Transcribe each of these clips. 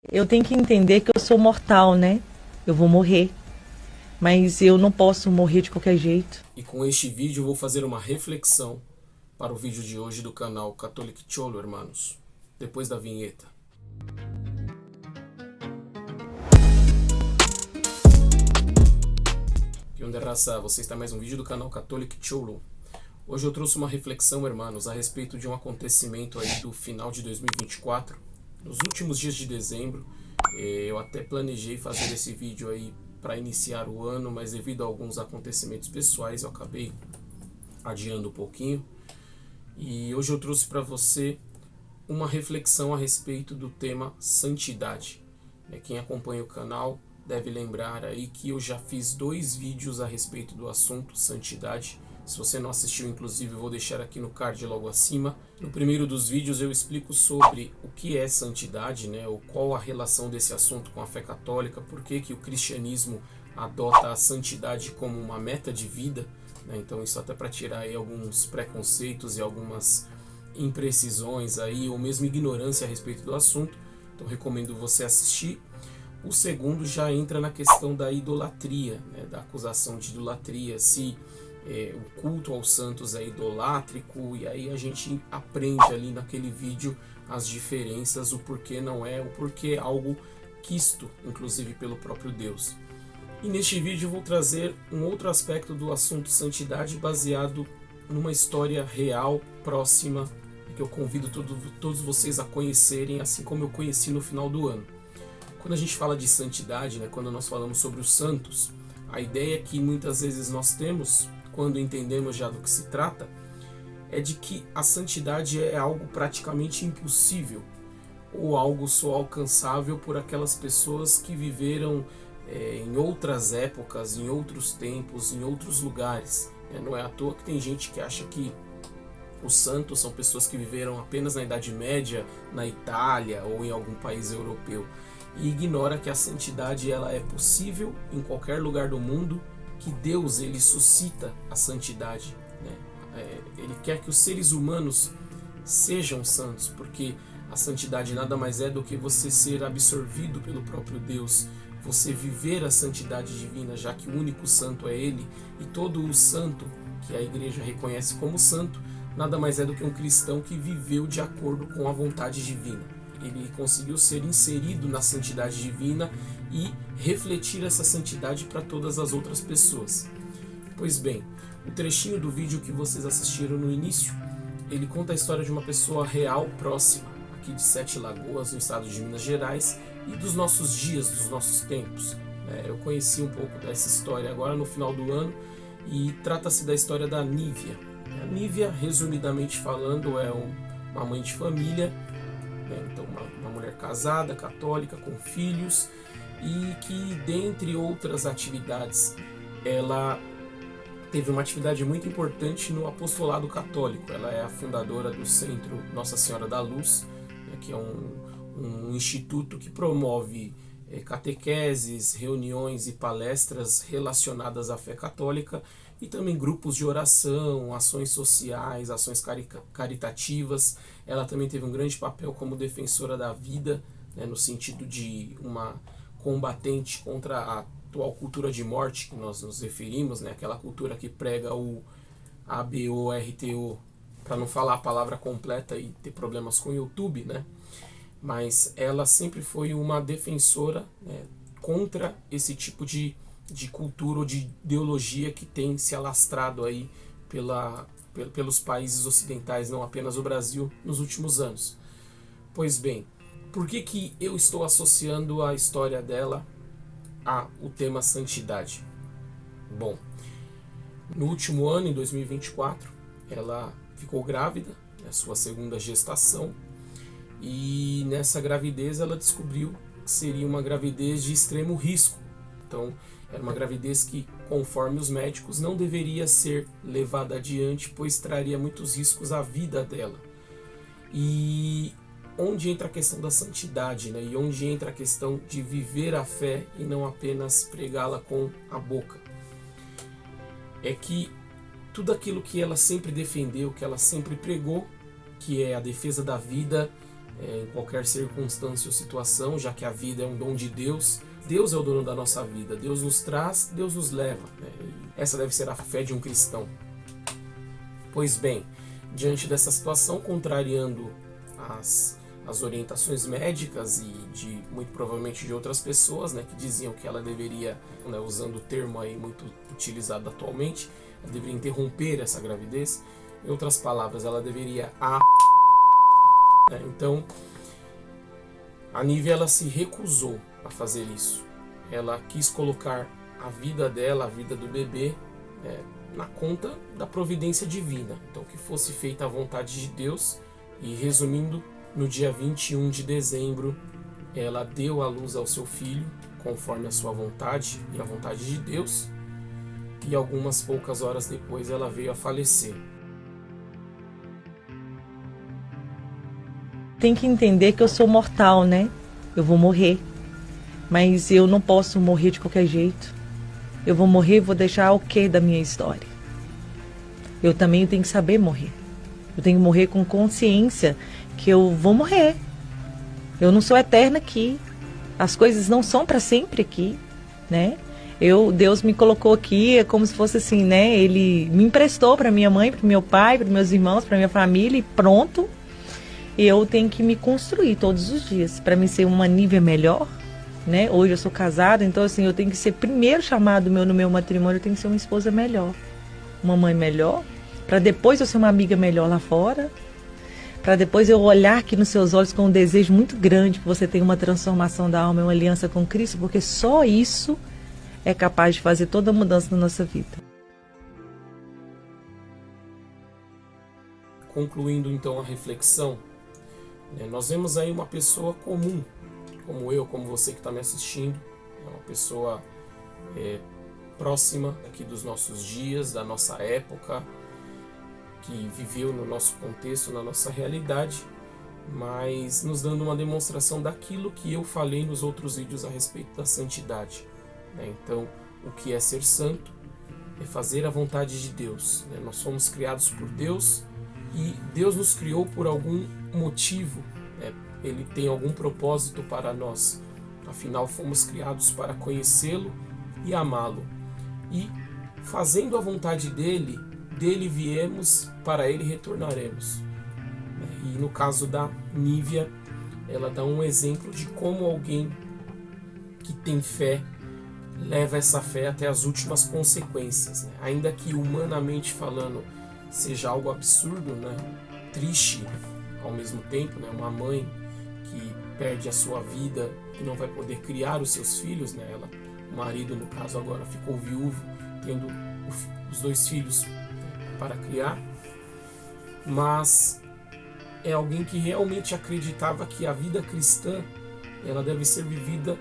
Eu tenho que entender que eu sou mortal, né? Eu vou morrer, mas eu não posso morrer de qualquer jeito. E com este vídeo eu vou fazer uma reflexão para o vídeo de hoje do canal Catholic Cholo, hermanos. Depois da vinheta. Que onda raça, você está em mais um vídeo do canal Catholic Cholo. Hoje eu trouxe uma reflexão, hermanos, a respeito de um acontecimento aí do final de 2024. Nos últimos dias de dezembro, eu até planejei fazer esse vídeo aí para iniciar o ano, mas devido a alguns acontecimentos pessoais eu acabei adiando um pouquinho. E hoje eu trouxe para você uma reflexão a respeito do tema santidade. Quem acompanha o canal deve lembrar aí que eu já fiz 2 vídeos a respeito do assunto santidade. Se você não assistiu, inclusive, eu vou deixar aqui no card logo acima. No primeiro dos vídeos eu explico sobre o que é santidade, né, ou qual a relação desse assunto com a fé católica, por que o cristianismo adota a santidade como uma meta de vida, né, então isso até para tirar aí alguns preconceitos e algumas imprecisões aí, ou mesmo ignorância a respeito do assunto. Então recomendo você assistir. O segundo já entra na questão da idolatria, né, da acusação de idolatria, se o culto aos santos é idolátrico, e aí a gente aprende ali naquele vídeo as diferenças, o porquê não é, o porquê é algo quisto, inclusive pelo próprio Deus. E neste vídeo eu vou trazer um outro aspecto do assunto santidade baseado numa história real, próxima, que eu convido todos vocês a conhecerem, assim como eu conheci no final do ano. Quando a gente fala de santidade, né, quando nós falamos sobre os santos, a ideia que muitas vezes nós temos, quando entendemos já do que se trata, é de que a santidade é algo praticamente impossível, ou algo só alcançável por aquelas pessoas que viveram em outras épocas, em outros tempos, em outros lugares. Não é à toa que tem gente que acha que os santos são pessoas que viveram apenas na Idade Média, na Itália ou em algum país europeu, e ignora que a santidade ela é possível em qualquer lugar do mundo, que Deus ele suscita a santidade, né? Ele quer que os seres humanos sejam santos, porque a santidade nada mais é do que você ser absorvido pelo próprio Deus, você viver a santidade divina, já que o único santo é Ele, e todo o santo que a igreja reconhece como santo, nada mais é do que um cristão que viveu de acordo com a vontade divina. Ele conseguiu ser inserido na santidade divina e refletir essa santidade para todas as outras pessoas. Pois bem, o trechinho do vídeo que vocês assistiram no início, ele conta a história de uma pessoa real próxima, aqui de Sete Lagoas, no estado de Minas Gerais, e dos nossos dias, dos nossos tempos. Eu conheci um pouco dessa história agora no final do ano, e trata-se da história da Nívia. A Nívia, resumidamente falando, é uma mãe de família, então uma mulher casada, católica, com filhos, e que, dentre outras atividades, ela teve uma atividade muito importante no apostolado católico. Ela é a fundadora do Centro Nossa Senhora da Luz, que é um instituto que promove catequeses, reuniões e palestras relacionadas à fé católica, e também grupos de oração, ações sociais, ações caritativas. Ela também teve um grande papel como defensora da vida, no sentido de uma combatente contra a atual cultura de morte que nós nos referimos, aquela cultura que prega o ABORTO, para não falar a palavra completa e ter problemas com o YouTube, mas ela sempre foi uma defensora contra esse tipo de cultura ou de ideologia que tem se alastrado aí pelos países ocidentais, não apenas o Brasil, nos últimos anos. Pois bem, por que eu estou associando a história dela ao tema santidade? Bom, no último ano, em 2024, ela ficou grávida, sua segunda gestação, e nessa gravidez ela descobriu que seria uma gravidez de extremo risco. Então, era uma gravidez que, conforme os médicos, não deveria ser levada adiante, pois traria muitos riscos à vida dela. E onde entra a questão da santidade, e onde entra a questão de viver a fé e não apenas pregá-la com a boca. É que tudo aquilo que ela sempre defendeu, que ela sempre pregou, que é a defesa da vida, em qualquer circunstância ou situação, já que a vida é um dom de Deus. Deus é o dono da nossa vida, Deus nos traz, Deus nos leva, né? E essa deve ser a fé de um cristão. Pois bem, diante dessa situação, contrariando as orientações médicas e muito provavelmente de outras pessoas, né, que diziam que ela deveria, né, usando o termo aí muito utilizado atualmente, ela deveria interromper essa gravidez. Em outras palavras, ela deveria Então, a Nívia, ela se recusou a fazer isso. Ela quis colocar a vida dela, a vida do bebê, na conta da providência divina. Então, que fosse feita a vontade de Deus. E resumindo, no dia 21 de dezembro, ela deu à luz ao seu filho, conforme a sua vontade e a vontade de Deus. E algumas poucas horas depois ela veio a falecer. Tem que entender que eu sou mortal, né? Eu vou morrer. Mas eu não posso morrer de qualquer jeito. Eu vou morrer e vou deixar o quê da minha história? Eu também tenho que saber morrer. Eu tenho que morrer com consciência que eu vou morrer. Eu não sou eterna aqui. As coisas não são para sempre aqui, né? Deus me colocou aqui, é como se fosse assim, né? Ele me emprestou para minha mãe, para meu pai, para meus irmãos, para minha família e pronto. Eu tenho que me construir todos os dias para me ser uma Nívia melhor, né? Hoje eu sou casada, então assim, eu tenho que ser primeiro chamado no meu matrimônio, eu tenho que ser uma esposa melhor, uma mãe melhor, para depois eu ser uma amiga melhor lá fora, para depois eu olhar aqui nos seus olhos com um desejo muito grande que você tenha uma transformação da alma, uma aliança com Cristo, porque só isso é capaz de fazer toda a mudança na nossa vida. Concluindo então a reflexão, nós vemos aí uma pessoa comum, como eu, como você que está me assistindo, é uma pessoa próxima aqui dos nossos dias, da nossa época, que viveu no nosso contexto, na nossa realidade, mas nos dando uma demonstração daquilo que eu falei nos outros vídeos a respeito da santidade. Então, o que é ser santo? É fazer a vontade de Deus. Nós fomos criados por Deus e Deus nos criou por algum motivo. Ele tem algum propósito para nós. Afinal, fomos criados para conhecê-lo e amá-lo. E fazendo a vontade dele viemos, para ele retornaremos. E no caso da Nívia, ela dá um exemplo de como alguém que tem fé leva essa fé até as últimas consequências. Ainda que humanamente falando seja algo absurdo, triste ao mesmo tempo, uma mãe que perde a sua vida e não vai poder criar os seus filhos, o marido no caso agora ficou viúvo, tendo os 2 filhos para criar, mas é alguém que realmente acreditava que a vida cristã ela deve ser vivida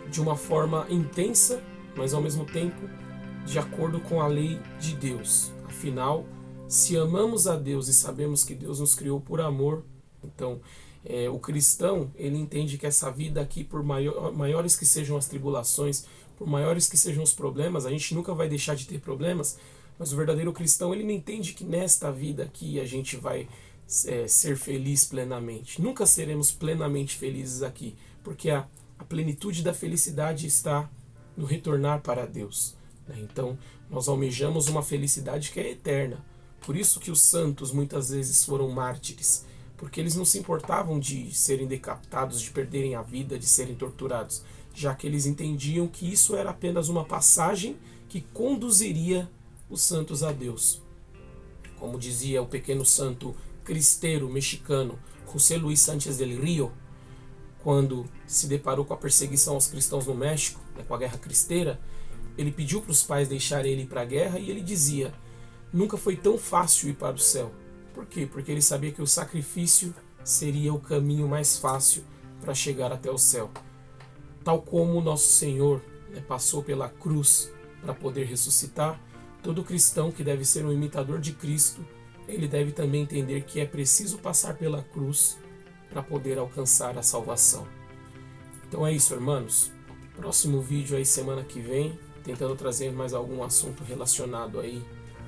de uma forma intensa, mas ao mesmo tempo de acordo com a lei de Deus. Afinal, se amamos a Deus e sabemos que Deus nos criou por amor, então o cristão ele entende que essa vida aqui, por maiores que sejam as tribulações, por maiores que sejam os problemas, a gente nunca vai deixar de ter problemas, mas o verdadeiro cristão ele não entende que nesta vida aqui a gente vai ser feliz plenamente. Nunca seremos plenamente felizes aqui, porque a plenitude da felicidade está no retornar para Deus. Então, nós almejamos uma felicidade que é eterna. Por isso que os santos muitas vezes foram mártires, porque eles não se importavam de serem decapitados, de perderem a vida, de serem torturados, já que eles entendiam que isso era apenas uma passagem que conduziria os santos a Deus. Como dizia o pequeno santo cristeiro mexicano José Luis Sánchez del Río, quando se deparou com a perseguição aos cristãos no México, com a guerra cristeira, ele pediu para os pais deixarem ele ir para a guerra e ele dizia: nunca foi tão fácil ir para o céu. Por quê? Porque ele sabia que o sacrifício seria o caminho mais fácil para chegar até o céu. Tal como o nosso Senhor passou pela cruz para poder ressuscitar, todo cristão que deve ser um imitador de Cristo, ele deve também entender que é preciso passar pela cruz para poder alcançar a salvação. Então é isso, irmãos. Próximo vídeo aí semana que vem, tentando trazer mais algum assunto relacionado aí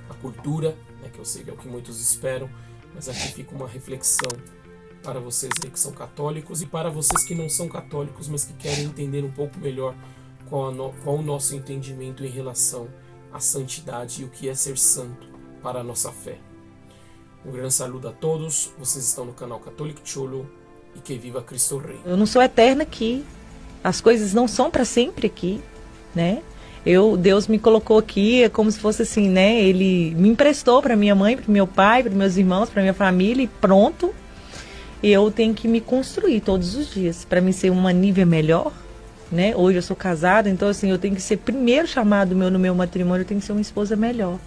à cultura, que eu sei que é o que muitos esperam, mas aqui fica uma reflexão para vocês aí que são católicos e para vocês que não são católicos, mas que querem entender um pouco melhor qual o nosso entendimento em relação à santidade e o que é ser santo para a nossa fé. Um grande saludo a todos, vocês estão no canal Catholic Cholo e que viva Cristo Rei. Eu não sou eterna aqui, as coisas não são para sempre aqui, né? Deus me colocou aqui, é como se fosse assim, né? Ele me emprestou para minha mãe, para meu pai, para meus irmãos, para minha família e pronto. Eu tenho que me construir todos os dias para me ser uma nível melhor, né? Hoje eu sou casada, então assim, eu tenho que ser primeiro chamado no meu matrimônio, eu tenho que ser uma esposa melhor,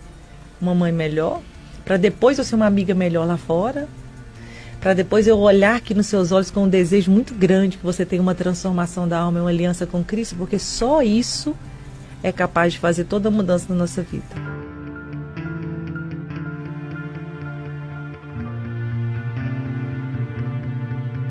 uma mãe melhor, para depois eu ser uma amiga melhor lá fora, para depois eu olhar aqui nos seus olhos com um desejo muito grande que você tenha uma transformação da alma, uma aliança com Cristo, porque só isso é capaz de fazer toda a mudança na nossa vida.